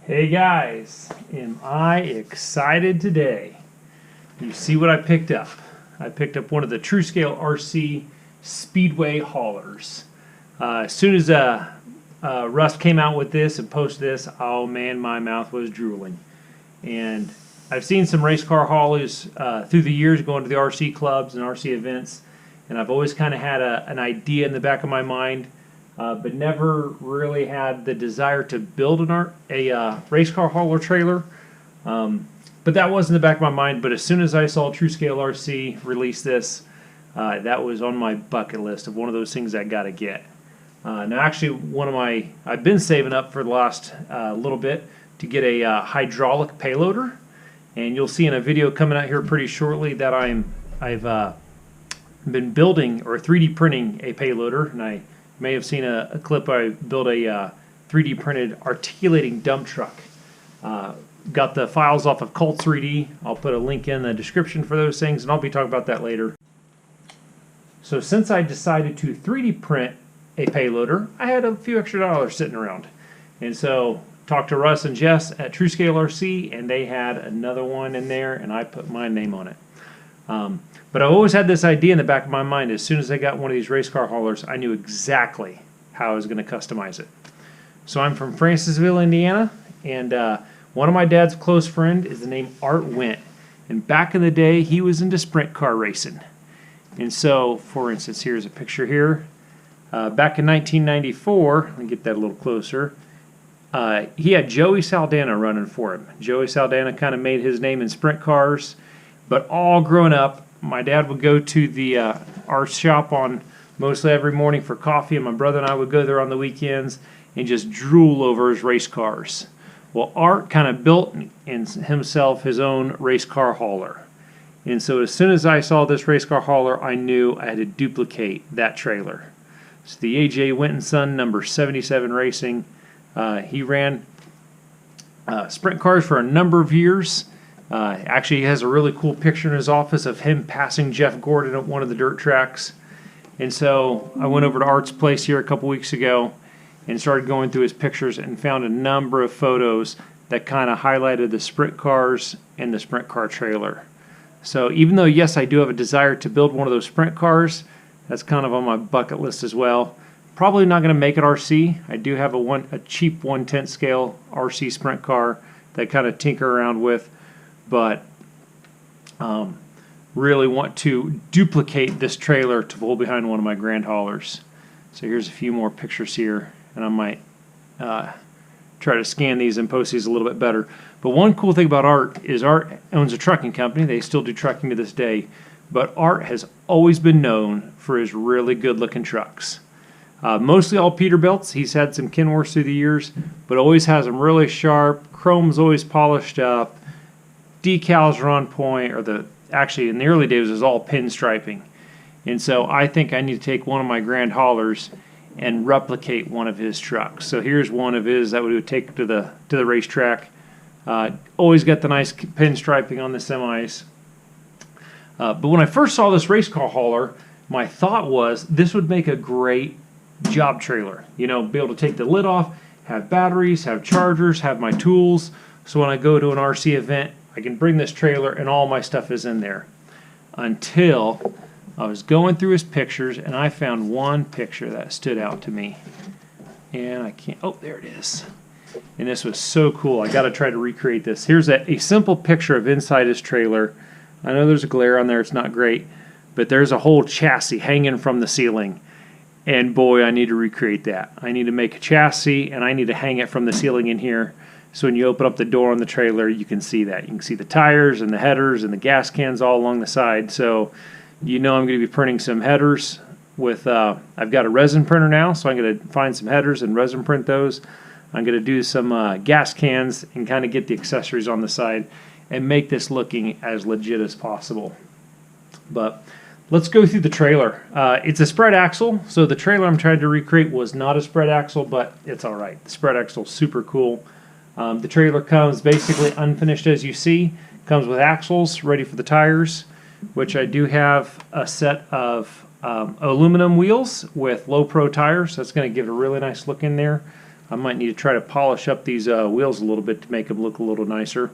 Hey guys, am I excited today? You see what I picked up. I picked up one of the TrueScale RC Speedway Haulers. As soon as Russ came out with this and posted this, oh man, my mouth was drooling. And I've seen some race car haulers through the years going to the RC clubs and RC events, and I've always kind of had an idea in the back of my mind, but never really had the desire to build a race car hauler trailer. But that was in the back of my mind. But as soon as I saw TrueScale RC release this, that was on my bucket list of one of those things I got to get. Now, actually, I've been saving up for the last little bit to get a hydraulic payloader, and you'll see in a video coming out here pretty shortly that I've been building or 3D printing a payloader, and I may have seen a clip. I built a 3D printed articulating dump truck. Got the files off of Cult 3D. I'll put a link in the description for those things, and I'll be talking about that later. So since I decided to 3D print a payloader, I had a few extra dollars sitting around. And so talked to Russ and Jess at TrueScale RC, and they had another one in there, and I put my name on it. But I always had this idea in the back of my mind. As soon as I got one of these race car haulers, I knew exactly how I was going to customize it. So I'm from Francisville, Indiana, and one of my dad's close friend is the name Art Went. And back in the day, he was into sprint car racing. And so, for instance, here's a picture here. Back in 1994, let me get that a little closer, he had Joey Saldana running for him. Joey Saldana kind of made his name in sprint cars, but all grown up, my dad would go to our shop on mostly every morning for coffee, and my brother and I would go there on the weekends and just drool over his race cars. Well, Art kind of built himself his own race car hauler. And so as soon as I saw this race car hauler, I knew I had to duplicate that trailer. It's the A.J. Winton Son number 77 Racing. He ran sprint cars for a number of years. Actually, he has a really cool picture in his office of him passing Jeff Gordon at one of the dirt tracks. And so I went over to Art's place here a couple weeks ago and started going through his pictures and found a number of photos that kind of highlighted the sprint cars and the sprint car trailer. So even though, yes, I do have a desire to build one of those sprint cars, that's kind of on my bucket list as well. Probably not going to make it RC. I do have a cheap 1/10 scale RC sprint car that I kind of tinker around with, but really want to duplicate this trailer to pull behind one of my grand haulers. So here's a few more pictures here, and I might try to scan these and post these a little bit better. But one cool thing about Art is Art owns a trucking company. They still do trucking to this day, but Art has always been known for his really good looking trucks. Mostly all Peterbilts. He's had some Kenworths through the years, but always has them really sharp. Chrome's always polished up. Decals are on point, actually in the early days it was all pinstriping. And so I think I need to take one of my grand haulers and replicate one of his trucks. So here's one of his that we would take to the racetrack. Always got the nice pinstriping on the semis. But when I first saw this race car hauler, my thought was this would make a great job trailer. You know, be able to take the lid off, have batteries, have chargers, have my tools. So when I go to an RC event, I can bring this trailer and all my stuff is in there. Until I was going through his pictures and I found one picture that stood out to me. And I can't, oh, there it is. And this was so cool. I got to try to recreate this. Here's a simple picture of inside his trailer. I know there's a glare on there, it's not great, but there's a whole chassis hanging from the ceiling. And boy, I need to recreate that. I need to make a chassis and I need to hang it from the ceiling in here. So when you open up the door on the trailer, you can see that. You can see the tires and the headers and the gas cans all along the side. So you know I'm going to be printing some headers with, I've got a resin printer now, so I'm going to find some headers and resin print those. I'm going to do some gas cans and kind of get the accessories on the side and make this looking as legit as possible. But let's go through the trailer. It's a spread axle, so the trailer I'm trying to recreate was not a spread axle, but it's all right. The spread axle is super cool. The trailer comes basically unfinished as you see. Comes with axles ready for the tires, which I do have a set of aluminum wheels with low pro tires. That's going to give it a really nice look in there. I might need to try to polish up these wheels a little bit to make them look a little nicer.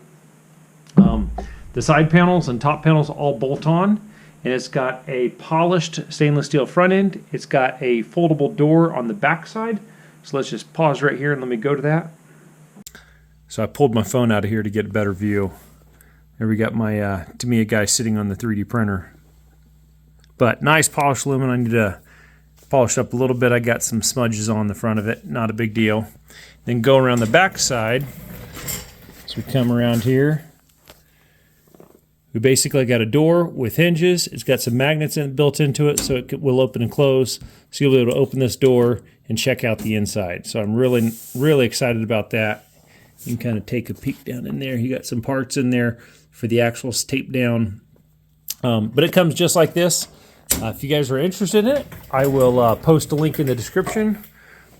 The side panels and top panels all bolt on, and it's got a polished stainless steel front end. It's got a foldable door on the back side. So let's just pause right here and let me go to that. So I pulled my phone out of here to get a better view. There we got my Tamiya guy sitting on the 3D printer. But nice polished aluminum. I need to polish up a little bit. I got some smudges on the front of it. Not a big deal. Then go around the back side. So we come around here. We basically got a door with hinges. It's got some magnets built into it, so it will open and close. So you'll be able to open this door and check out the inside. So I'm really excited about that. You can kind of take a peek down in there. You got some parts in there for the axles taped down. But it comes just like this. If you guys are interested in it, I will post a link in the description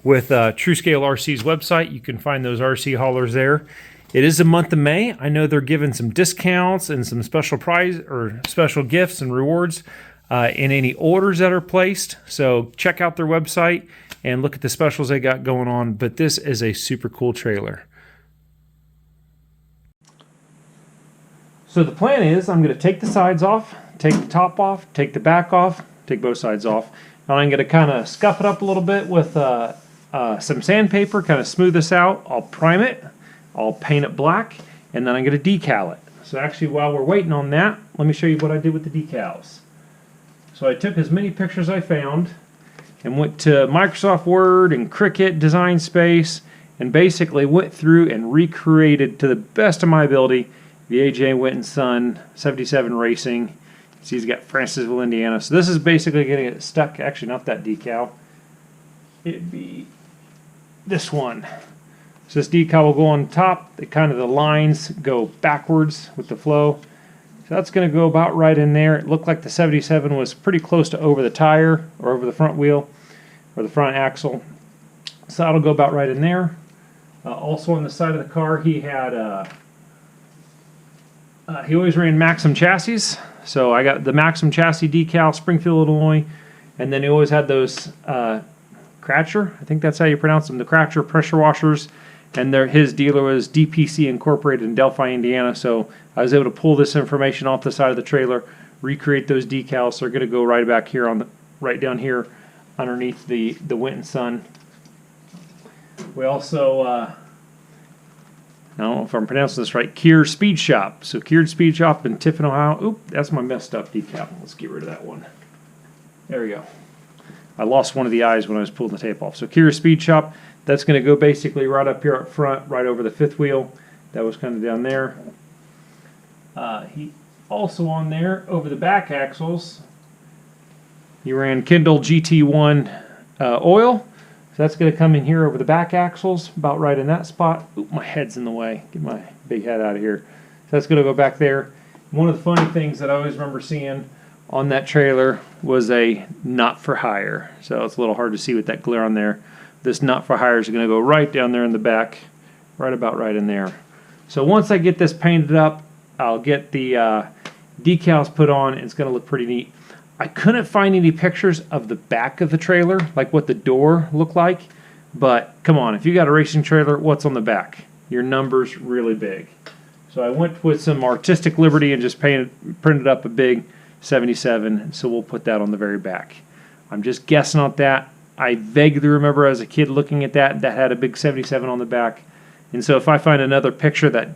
with TrueScale RC's website. You can find those RC haulers there. It is the month of May. I know they're giving some discounts and some special prize or special gifts and rewards in any orders that are placed. So check out their website and look at the specials they got going on. But this is a super cool trailer. So the plan is I'm going to take the sides off, take the top off, take the back off, take both sides off. And I'm going to kind of scuff it up a little bit with some sandpaper, kind of smooth this out. I'll prime it. I'll paint it black, and then I'm going to decal it. So actually, while we're waiting on that, let me show you what I did with the decals. So I took as many pictures I found and went to Microsoft Word and Cricut Design Space and basically went through and recreated to the best of my ability the A.J. Winton Son 77 Racing. See, he's got Francisville, Indiana. So this is basically getting it stuck. Actually, not that decal. It'd be this one. So this decal will go on top. The lines go backwards with the flow. So that's going to go about right in there. It looked like the 77 was pretty close to over the tire or over the front wheel or the front axle. So that'll go about right in there. Also on the side of the car, he had he always ran Maxim chassis. So I got the Maxim chassis decal, Springfield, Illinois, and then he always had those Kratcher, I think that's how you pronounce them, the Kratcher pressure washers. And his dealer was DPC Incorporated in Delphi, Indiana. So I was able to pull this information off the side of the trailer, recreate those decals. So they're going to go right back here right down here underneath the Winton Son. We also, I don't know if I'm pronouncing this right, Keir Speed Shop. So Keir Speed Shop in Tiffin, Ohio. Oop, that's my messed up decal. Let's get rid of that one. There we go. I lost one of the eyes when I was pulling the tape off. So Keir Speed Shop. That's going to go basically right up here up front, right over the fifth wheel. That was kind of down there. He also on there, over the back axles, he ran Kindle GT1 oil. So that's going to come in here over the back axles, about right in that spot. Oop, my head's in the way. Get my big head out of here. So that's going to go back there. One of the funny things that I always remember seeing on that trailer was a not for hire. So it's a little hard to see with that glare on there. This not for hire is going to go right down there in the back, right about right in there. So once I get this painted up, I'll get the decals put on. It's going to look pretty neat. I couldn't find any pictures of the back of the trailer, like what the door looked like. But come on, if you got a racing trailer, what's on the back? Your number's really big. So I went with some artistic liberty and just printed up a big 77. So we'll put that on the very back. I'm just guessing on that. I vaguely remember as a kid looking at that had a big 77 on the back. And so if I find another picture that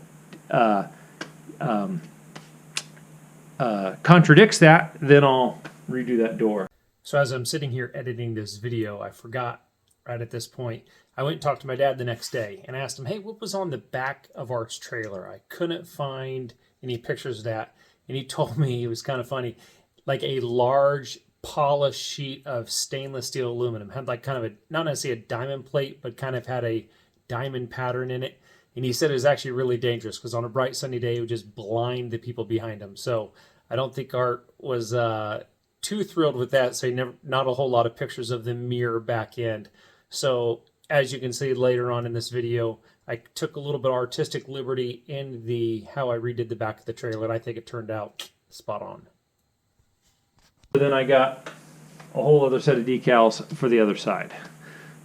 contradicts that, then I'll redo that door. So as I'm sitting here editing this video, I forgot right at this point. I went and talked to my dad the next day and asked him, hey, what was on the back of our trailer? I couldn't find any pictures of that. And he told me, it was kind of funny, like a large polished sheet of stainless steel aluminum. Had like kind of not necessarily a diamond plate, but kind of had a diamond pattern in it. And he said it was actually really dangerous because on a bright sunny day, it would just blind the people behind him. So I don't think Art was too thrilled with that. So not a whole lot of pictures of the mirror back end. So as you can see later on in this video, I took a little bit of artistic liberty in how I redid the back of the trailer. And I think it turned out spot on. Then I got whole other set of decals for the other side.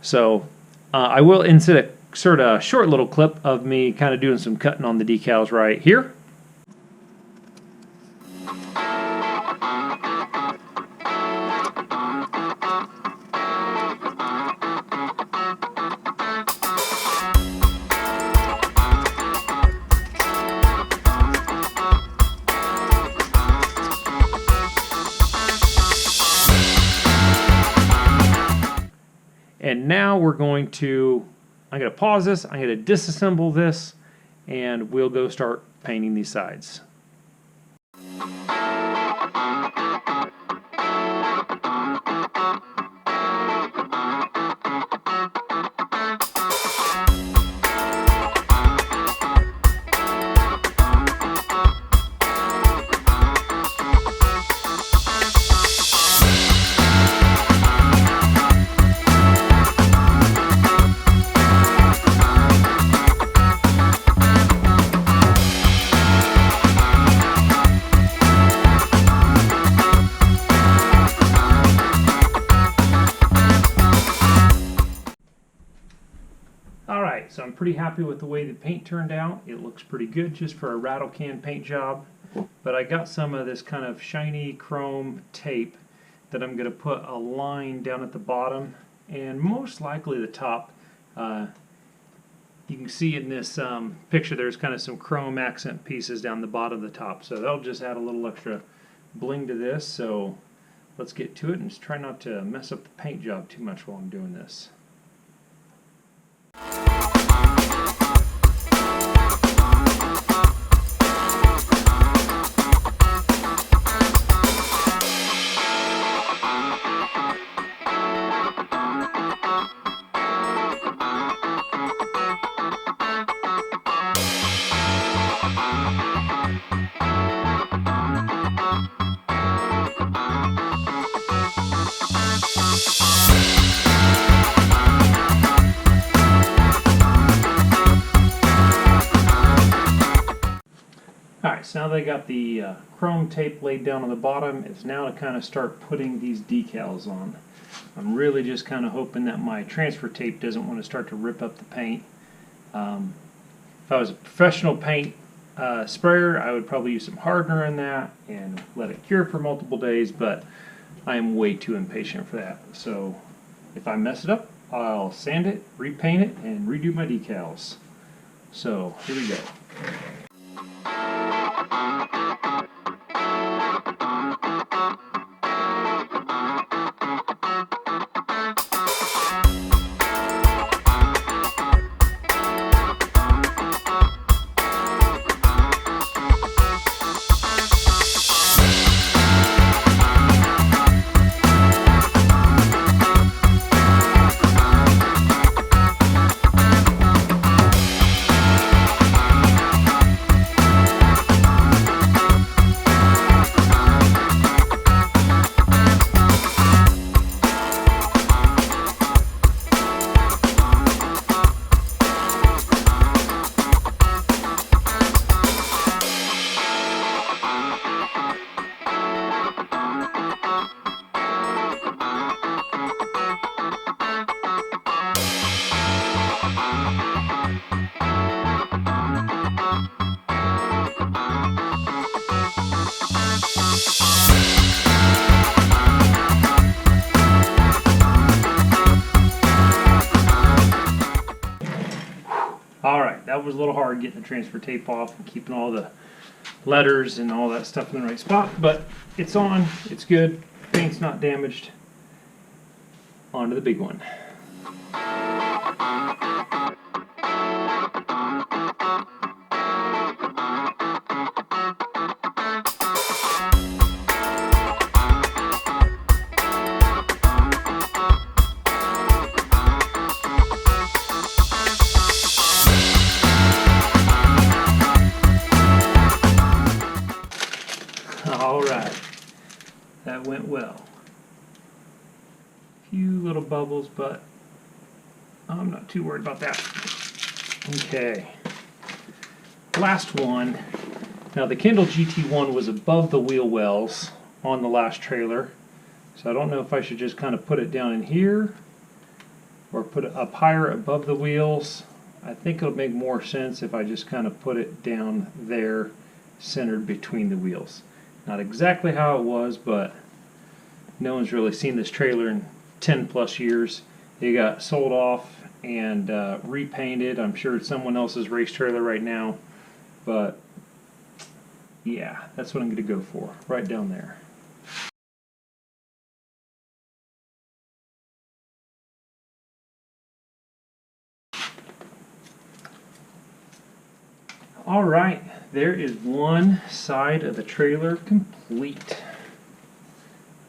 So I will insert a short little clip of me kind of doing some cutting on the decals right here. And now we're going to, I'm going to pause this, I'm going to disassemble this, and we'll go start painting these sides. Alright, so I'm pretty happy with the way the paint turned out. It looks pretty good just for a rattle can paint job. But I got some of this kind of shiny chrome tape that I'm going to put a line down at the bottom and most likely the top. You can see in this picture there's kind of some chrome accent pieces down the bottom of the top. So that'll just add a little extra bling to this. So let's get to it and just try not to mess up the paint job too much while I'm doing this. Alright, so now they got the chrome tape laid down on the bottom, it's now to kind of start putting these decals on. I'm really just kind of hoping that my transfer tape doesn't want to start to rip up the paint. If I was a professional paint sprayer, I would probably use some hardener in that and let it cure for multiple days, but I am way too impatient for that. So if I mess it up, I'll sand it, repaint it, and redo my decals. So here we go. Alright, that was a little hard getting the transfer tape off and keeping all the letters and all that stuff in the right spot, but it's on, it's good, paint's not damaged. On to the big one. Alright, that went well. Few little bubbles, but I'm not too worried about that. Okay, last one. Now the Kindle GT1 was above the wheel wells on the last trailer, So I don't know if I should just kind of put it down in here or put it up higher above the wheels. I think it'll make more sense if I just kind of put it down there, centered between the wheels. Not exactly how it was, but no one's really seen this trailer in 10 plus years. It got sold off and repainted. I'm sure it's someone else's race trailer right now, but yeah, that's what I'm going to go for, right down there. All right, there is one side of the trailer complete.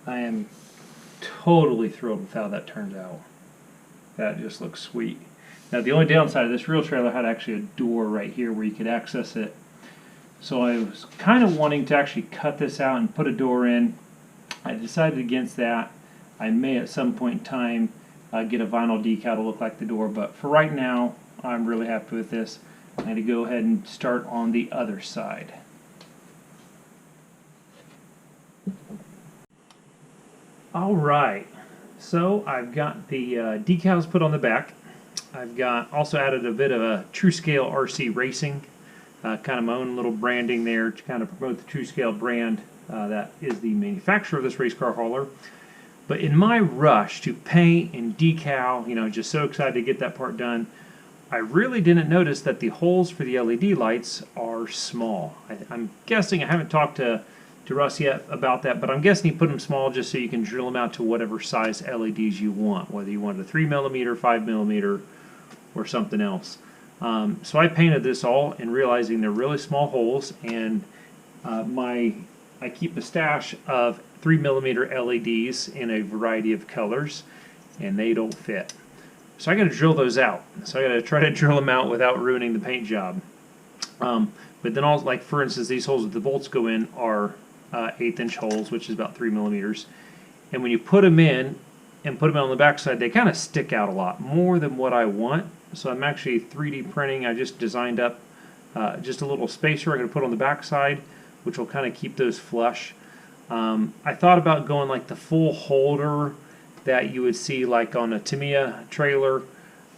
I am totally thrilled with how that turned out. That just looks sweet. Now the only downside of this real trailer had actually a door right here where you could access it. So I was kind of wanting to actually cut this out and put a door in. I decided against that. I may at some point in time get a vinyl decal to look like the door, but for right now I'm really happy with this. I'm going to go ahead and start on the other side. All right, so I've got the decals put on the back. I've got also added a bit of a TrueScale RC Racing, kind of my own little branding there to kind of promote the TrueScale brand that is the manufacturer of this race car hauler. But in my rush to paint and decal, you know, just so excited to get that part done, I really didn't notice that the holes for the LED lights are small. I'm guessing, I haven't talked to Russ yet about that, but I'm guessing he put them small just so you can drill them out to whatever size LEDs you want, whether you want a 3mm, 5mm, or something else. So I painted this all and realizing they're really small holes, and I keep a stash of 3mm LEDs in a variety of colors, and they don't fit. So I got to drill those out. So I got to try to drill them out without ruining the paint job. But then also, like for instance, these holes that the bolts go in are 1/8" holes, which is about 3mm. And when you put them in and put them on the back side, they kind of stick out a lot more than what I want. So I'm actually 3D printing. I just designed up just a little spacer I'm going to put on the back side, which will kind of keep those flush. I thought about going like the full holder that you would see like on a Tamiya trailer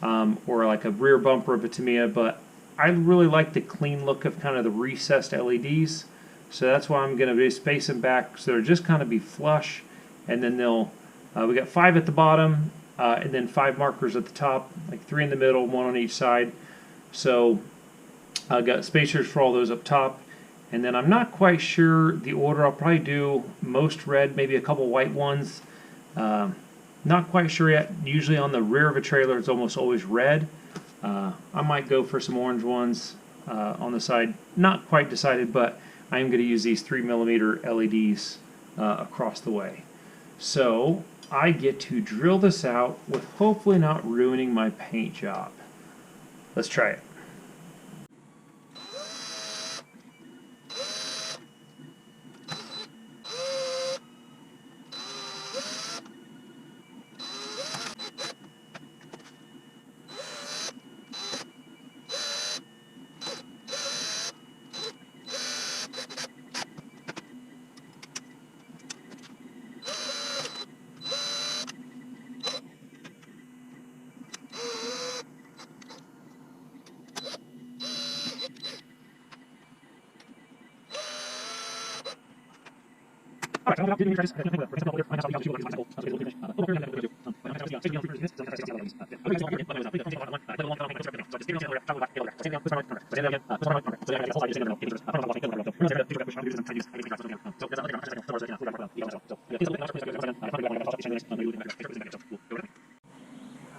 or like a rear bumper of a Tamiya, but I really like the clean look of kind of the recessed LEDs, so that's why I'm going to space them back so they'll just kind of be flush, and then they'll we got 5 at the bottom and then 5 markers at the top, like 3 in the middle, 1 on each side. So I've got spacers for all those up top, and then I'm not quite sure the order. I'll probably do most red, maybe a couple white ones. Not quite sure yet. Usually on the rear of a trailer it's almost always red. I might go for some orange ones on the side. Not quite decided, but I am going to use these 3mm LEDs across the way. So I get to drill this out with hopefully not ruining my paint job. Let's try it.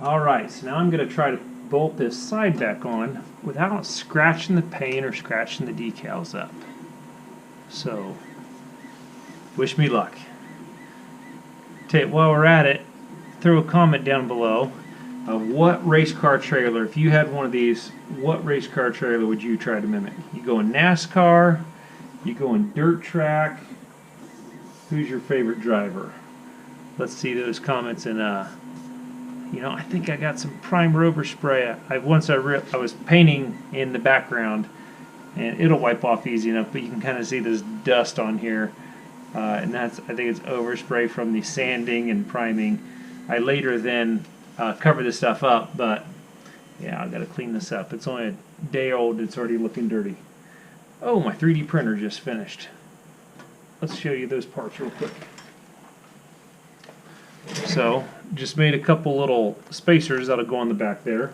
Alright, so now I'm going to try to bolt this side back on without scratching the paint or scratching the decals up. So, wish me luck. While we're at it, throw a comment down below of what race car trailer, if you had one of these, what race car trailer would you try to mimic? You go in NASCAR, you go in dirt track, who's your favorite driver? Let's see those comments. And you know, I think I got some prime rover spray. I was painting in the background, and it'll wipe off easy enough, but you can kind of see this dust on here. and that's, I think it's overspray from the sanding and priming. I later then cover this stuff up, but yeah, I gotta clean this up. It's only a day old, it's already looking dirty. Oh, my 3D printer just finished. Let's show you those parts real quick. So, just made a couple little spacers that'll go on the back there.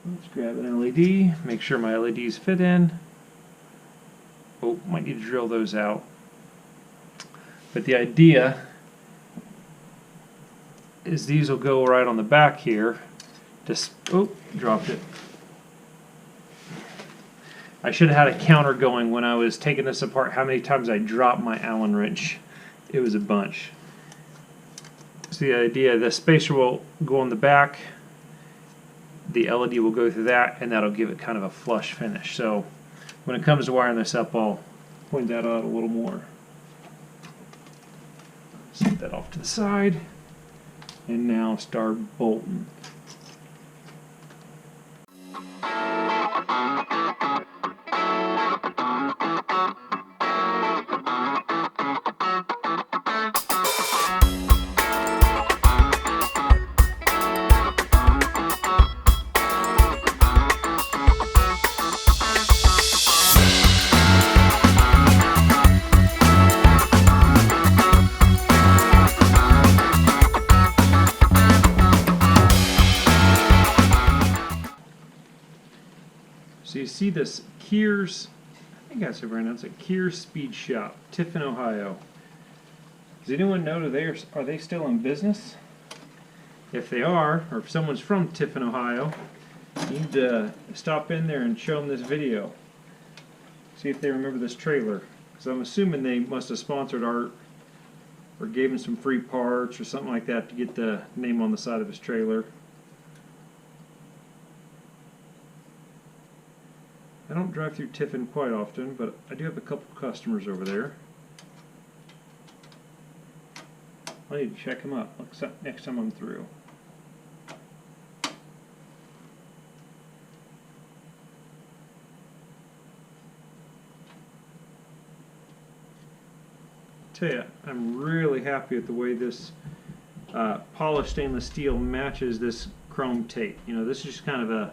Let's grab an LED, make sure my LEDs fit in. Oh, might need to drill those out. But the idea is these will go right on the back here. Just, oh, dropped it. I should have had a counter going when I was taking this apart, how many times I dropped my Allen wrench. It was a bunch. So the idea, the spacer will go on the back, the LED will go through that, and that'll give it kind of a flush finish. So when it comes to wiring this up, I'll point that out a little more. Set that off to the side, and now start bolting. So you see this Kears, I think that's it right now, it's a Kears Speed Shop, Tiffin, Ohio. Does anyone know that are they still in business? If they are, or if someone's from Tiffin, Ohio, you need to stop in there and show them this video. See if they remember this trailer. Because I'm assuming they must have sponsored Art or gave him some free parts or something like that to get the name on the side of his trailer. I don't drive through Tiffin quite often, but I do have a couple customers over there. I need to check them out next time I'm through. Tell you, I'm really happy with the way this polished stainless steel matches this chrome tape. You know, this is just kind of a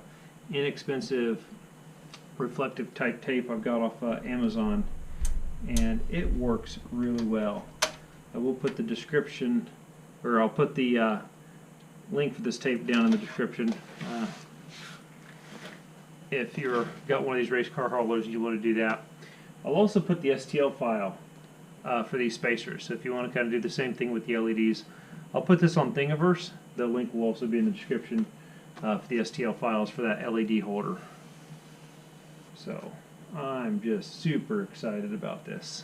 inexpensive reflective type tape I've got off Amazon, and it works really well. I will put the description, or I'll put the link for this tape down in the description. If you've got one of these race car haulers, you want to do that. I'll also put the STL file for these spacers, so if you want to kind of do the same thing with the LEDs, I'll put this on Thingiverse. The link will also be in the description for the STL files for that LED holder. So I'm just super excited about this.